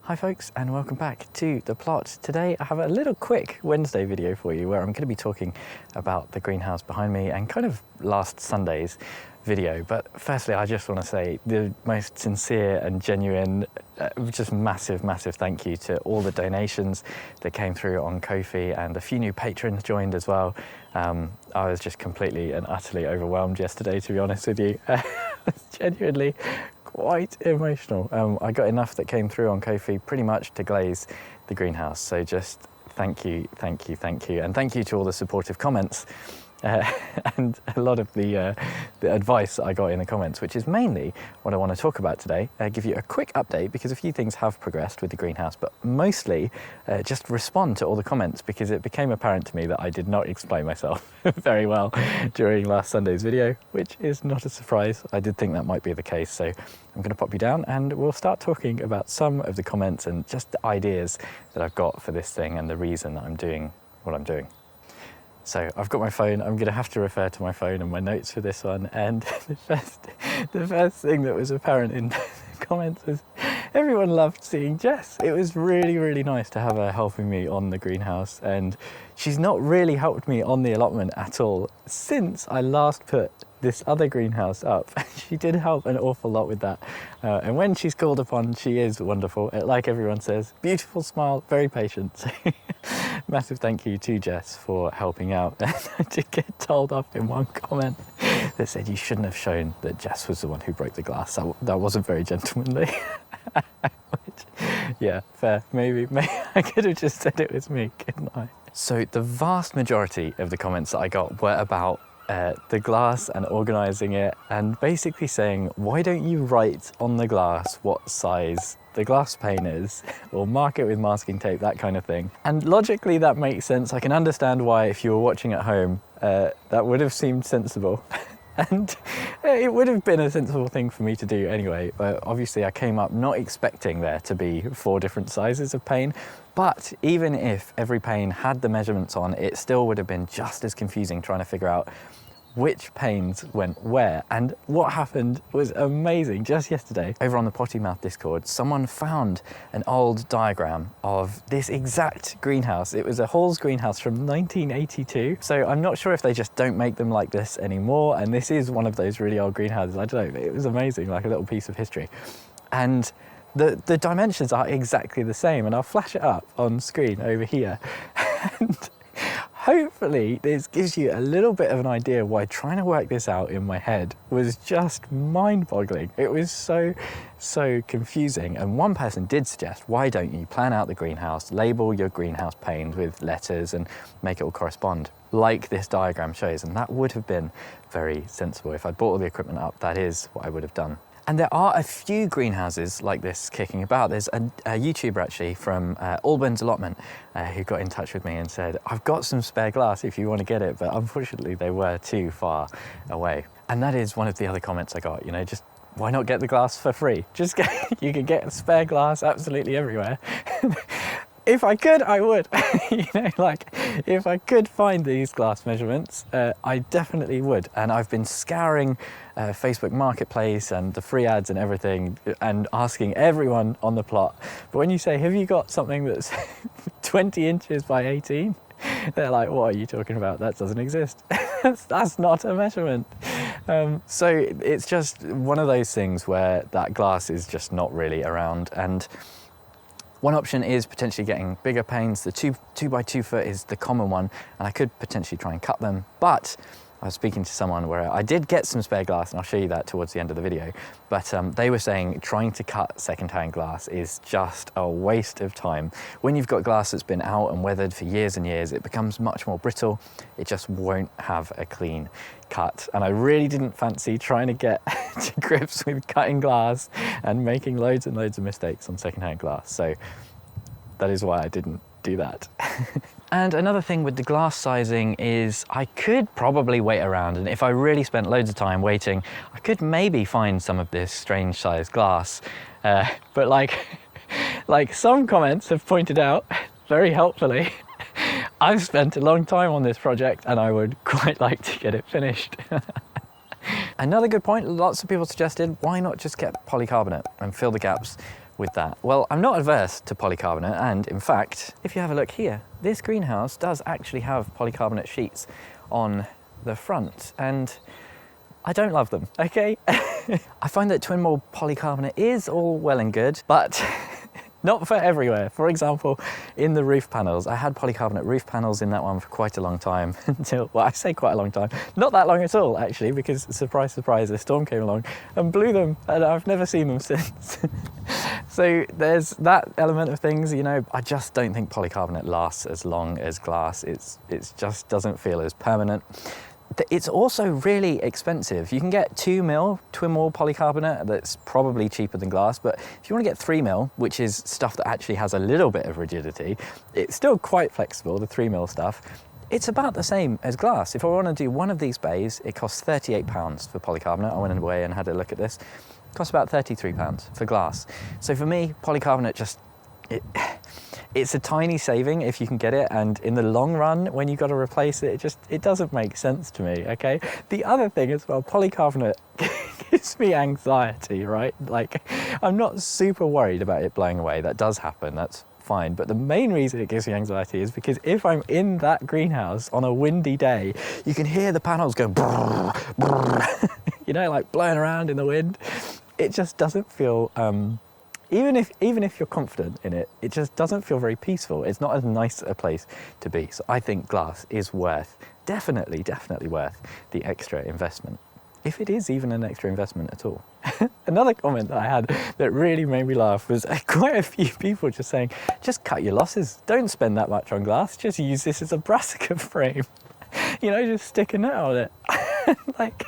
Hi folks, and welcome back to The Plot. Today I have a little quick Wednesday video for you where I'm going to be talking about the greenhouse behind me and kind of last Sunday's video. But firstly, I just want to say the most sincere and genuine, just massive thank you to all the donations that came through on Ko-fi, and a few new patrons joined as well. I was just completely and utterly overwhelmed yesterday, to be honest with you. It's genuinely quite emotional. I got enough that came through on Ko-fi pretty much to glaze the greenhouse. So just thank you. And thank you to all the supportive comments and a lot of the advice that I got in the comments, which is mainly what I want to talk about today. Give you a quick update because a few things have progressed with the greenhouse, but mostly just respond to all the comments because it became apparent to me that I did not explain myself very well during last Sunday's video, which is not a surprise. I did think that might be the case, so I'm going to pop you down and we'll start talking about some of the comments and just the ideas that I've got for this thing and the reason that I'm doing what I'm doing. So I've got my phone. I'm going to have to refer to my phone and my notes for this one. And the first thing that was apparent in the comments was everyone loved seeing Jess. It was really nice to have her helping me on the greenhouse. And she's not really helped me on the allotment at all since I last put this other greenhouse up. She did help an awful lot with that. And when she's called upon, she is wonderful. Like everyone says, beautiful smile, very patient. So massive thank you to Jess for helping out. And I did get told off in one comment that said you shouldn't have shown that Jess was the one who broke the glass. That wasn't very gentlemanly. Which, yeah, fair. Maybe I could have just said it was me, couldn't I? So the vast majority of the comments that I got were about the glass and organising it, and basically saying, why don't you write on the glass what size the glass pane is, or mark it with masking tape, that kind of thing. And logically that makes sense. I can understand why, if you were watching at home, that would have seemed sensible. And it would have been a sensible thing for me to do anyway. But obviously I came up not expecting there to be 4 different sizes of pane. But even if every pane had the measurements on, it still would have been just as confusing trying to figure out which panes went where. And what happened was amazing. Just yesterday, over on the Potty Mouth Discord, someone found an old diagram of this exact greenhouse. It was a Hall's greenhouse from 1982. So I'm not sure if they just don't make them like this anymore. And this is one of those really old greenhouses. I don't know, it was amazing, like a little piece of history. And the dimensions are exactly the same. And I'll flash it up on screen over here. And hopefully this gives you a little bit of an idea why trying to work this out in my head was just mind-boggling. It was so confusing. And one person did suggest, why don't you plan out the greenhouse, label your greenhouse panes with letters and make it all correspond like this diagram shows. And that would have been very sensible. If I'd bought all the equipment up, that is what I would have done. And there are a few greenhouses like this kicking about. There's a YouTuber actually from Allotment who got in touch with me and said, I've got some spare glass if you want to get it, but unfortunately they were too far away. And that is one of the other comments I got, you know, just why not get the glass for free? Just you can get spare glass absolutely everywhere. If I could, I would. You know, like, if I could find these glass measurements, I definitely would. And I've been scouring Facebook Marketplace and the free ads and everything and asking everyone on the plot. But when you say, have you got something that's 20 inches by 18? They're like, what are you talking about? That doesn't exist. That's not a measurement. So it's just one of those things where that glass is just not really around. And one option is potentially getting bigger panes. The 2 by 2 foot is the common one, and I could potentially try and cut them. But I was speaking to someone where I did get some spare glass, and I'll show you that towards the end of the video. But they were saying trying to cut second-hand glass is just a waste of time. When you've got glass that's been out and weathered for years and years, it becomes much more brittle. It just won't have a clean cut. And I really didn't fancy trying to get to grips with cutting glass and making loads and loads of mistakes on second-hand glass. So that is why I didn't do that. And another thing with the glass sizing is I could probably wait around, and if I really spent loads of time waiting, I could maybe find some of this strange sized glass. But like some comments have pointed out very helpfully, I've spent a long time on this project and I would quite like to get it finished. Another good point, lots of people suggested, why not just get polycarbonate and fill the gaps with that? Well, I'm not adverse to polycarbonate, and in fact, if you have a look here, this greenhouse does actually have polycarbonate sheets on the front, and I don't love them, okay? I find that twin mold polycarbonate is all well and good, but not for everywhere. For example, in the roof panels, I had polycarbonate roof panels in that one for quite a long time until, well, I say quite a long time, not that long at all actually, because surprise, surprise, a storm came along and blew them, and I've never seen them since. So there's that element of things, you know. I just don't think polycarbonate lasts as long as glass. It just doesn't feel as permanent. It's also really expensive. You can get 2mm twin wall polycarbonate that's probably cheaper than glass, but if you want to get 3mm, which is stuff that actually has a little bit of rigidity, it's still quite flexible, the 3mm stuff. It's about the same as glass. If I want to do one of these bays, it costs £38 for polycarbonate. I went away and had a look at this. It costs about £33 for glass. So for me, polycarbonate just, it's a tiny saving if you can get it, and in the long run, when you've got to replace it, it doesn't make sense to me, okay? The other thing as well, polycarbonate gives me anxiety, right? Like, I'm not super worried about it blowing away. That does happen, that's fine. But the main reason it gives me anxiety is because if I'm in that greenhouse on a windy day, you can hear the panels going brrr, brrr, you know, like blowing around in the wind. It just doesn't feel, even if you're confident in it, it just doesn't feel very peaceful. It's not as nice a place to be. So I think glass is definitely worth the extra investment, if it is even an extra investment at all. Another comment that I had that really made me laugh was quite a few people just saying, just cut your losses. Don't spend that much on glass. Just use this as a brassica frame. You know, just stick a net on it. Like,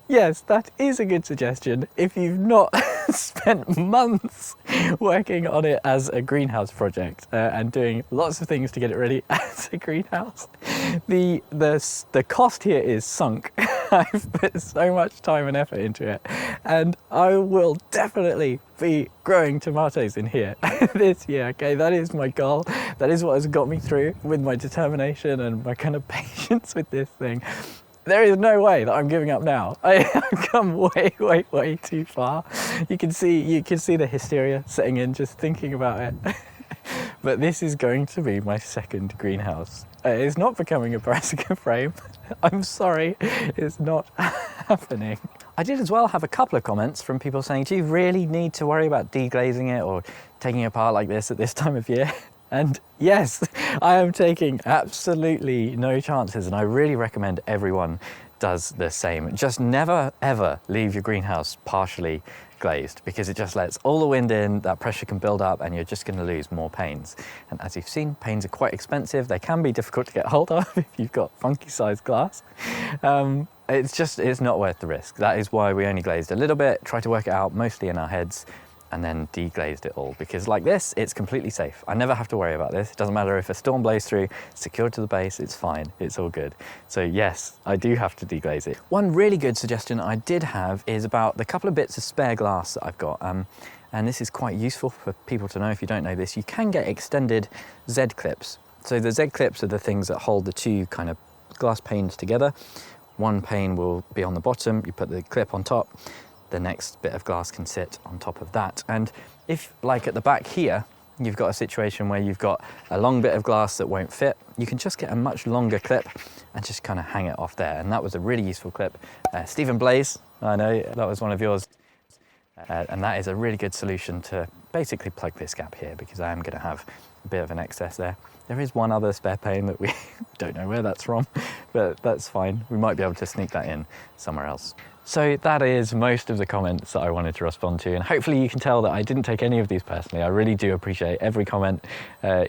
yes, that is a good suggestion if you've not spent months working on it as a greenhouse project and doing lots of things to get it ready as a greenhouse. The cost here is sunk. I've put so much time and effort into it, and I will definitely be growing tomatoes in here this year, okay? That is my goal. That is what has got me through with my determination and my kind of patience with this thing. There is no way that I'm giving up now. I've come way too far. You can see the hysteria setting in just thinking about it. But this is going to be my second greenhouse. It's not becoming a brassica frame. I'm sorry, it's not happening. I did as well have a couple of comments from people saying, do you really need to worry about deglazing it or taking it apart like this at this time of year? And yes, I am taking absolutely no chances, and I really recommend everyone does the same. Just never ever leave your greenhouse partially glazed, because it just lets all the wind in, that pressure can build up, and you're just going to lose more panes. And as you've seen, panes are quite expensive. They can be difficult to get hold of if you've got funky sized glass. It's not worth the risk. That is why we only glazed a little bit, try to work it out mostly in our heads, and then deglazed it all, because like this, it's completely safe. I never have to worry about this. It doesn't matter if a storm blows through, it's secured to the base, it's fine, it's all good. So yes, I do have to deglaze it. One really good suggestion I did have is about the couple of bits of spare glass that I've got. And this is quite useful for people to know if you don't know this. You can get extended Z-clips. So the Z-clips are the things that hold the two kind of glass panes together. One pane will be on the bottom, you put the clip on top, the next bit of glass can sit on top of that. And if, like at the back here, you've got a situation where you've got a long bit of glass that won't fit, you can just get a much longer clip and just kind of hang it off there. And that was a really useful clip. Stephen Blaze, I know that was one of yours. And that is a really good solution to basically plug this gap here, because I am going to have a bit of an excess there. There is one other spare pane that we don't know where that's from, but that's fine. We might be able to sneak that in somewhere else. So that is most of the comments that I wanted to respond to, and hopefully you can tell that I didn't take any of these personally. I really do appreciate every comment,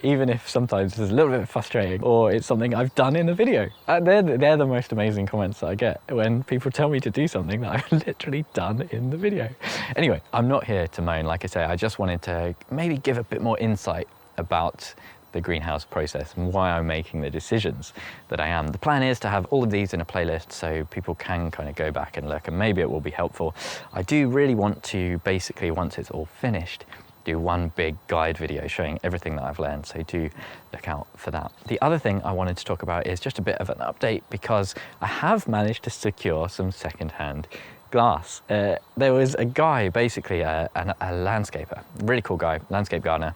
even if sometimes it's a little bit frustrating or it's something I've done in a video. They're the most amazing comments that I get, when people tell me to do something that I've literally done in the video. Anyway, I'm not here to moan, like I say. I just wanted to maybe give a bit more insight about the greenhouse process and why I'm making the decisions that I am. The plan is to have all of these in a playlist so people can kind of go back and look, and maybe it will be helpful. I do really want to basically, once it's all finished, do one big guide video showing everything that I've learned, so do look out for that. The other thing I wanted to talk about is just a bit of an update, because I have managed to secure some second-hand glass. There was a guy, basically a landscaper, really cool guy, landscape gardener,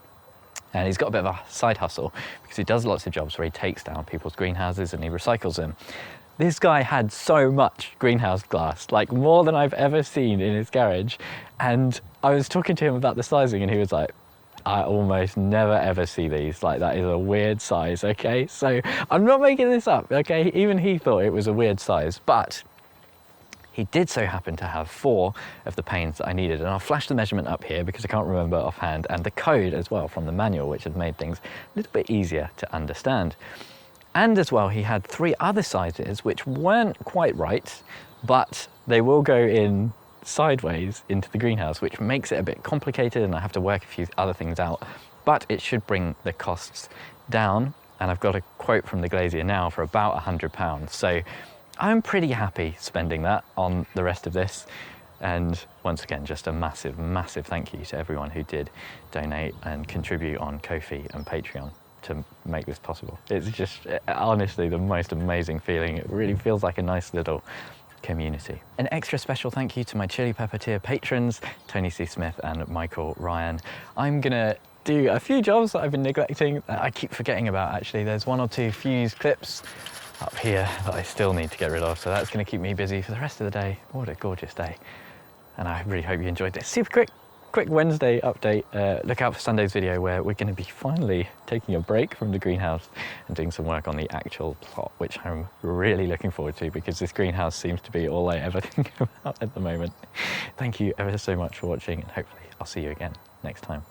and he's got a bit of a side hustle because he does lots of jobs where he takes down people's greenhouses and he recycles them. This guy had so much greenhouse glass, like more than I've ever seen in his garage. And I was talking to him about the sizing and he was like, I almost never ever see these, like that is a weird size, okay? So I'm not making this up, okay? Even he thought it was a weird size, but he did so happen to have 4 of the panes that I needed. And I'll flash the measurement up here because I can't remember offhand, and the code as well from the manual, which has made things a little bit easier to understand. And as well, he had 3 other sizes which weren't quite right, but they will go in sideways into the greenhouse, which makes it a bit complicated and I have to work a few other things out, but it should bring the costs down. And I've got a quote from the glazier now for about £100. So I'm pretty happy spending that on the rest of this. And once again, just a massive, massive thank you to everyone who did donate and contribute on Ko-fi and Patreon to make this possible. It's just honestly the most amazing feeling. It really feels like a nice little community. An extra special thank you to my Chili Pepper tier patrons, Tony C. Smith and Michael Ryan. I'm gonna do a few jobs that I've been neglecting that I keep forgetting about actually. There's 1 or 2 fuse clips up here that I still need to get rid of, so that's gonna keep me busy for the rest of the day. What a gorgeous day. And I really hope you enjoyed this super quick Wednesday update. Look out for Sunday's video where we're going to be finally taking a break from the greenhouse and doing some work on the actual plot, which I'm really looking forward to because this greenhouse seems to be all I ever think about at the moment. Thank you ever so much for watching, and hopefully I'll see you again next time.